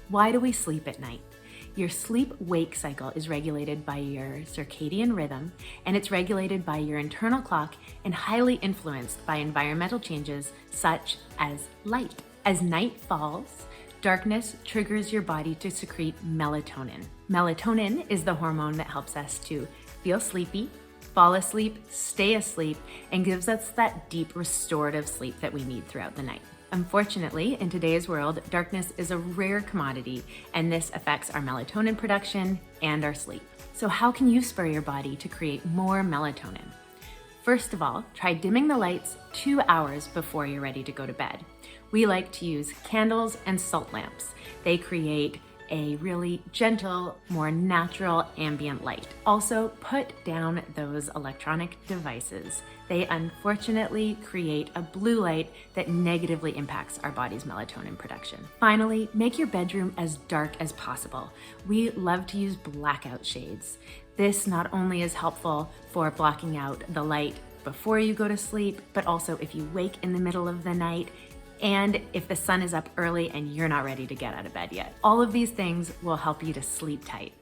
Why do we sleep at night? Your sleep-wake cycle is regulated by your circadian rhythm, and it's regulated by your internal clock and highly influenced by environmental changes such as light. As night falls, darkness triggers your body to secrete melatonin. Melatonin is the hormone that helps us to feel sleepy, fall asleep, stay asleep, and gives us that deep restorative sleep that we need throughout the night. Unfortunately, in today's world, darkness is a rare commodity, and this affects our melatonin production and our sleep. So how can you spur your body to create more melatonin? First of all, try dimming the lights 2 hours before you're ready to go to bed. We like to use candles and salt lamps. They create a really gentle, more natural ambient light. Also, put down those electronic devices. They unfortunately create a blue light that negatively impacts our body's melatonin production. Finally, make your bedroom as dark as possible. We love to use blackout shades. This not only is helpful for blocking out the light before you go to sleep, but also if you wake in the middle of the night, and if the sun is up early and you're not ready to get out of bed yet. All of these things will help you to sleep tight.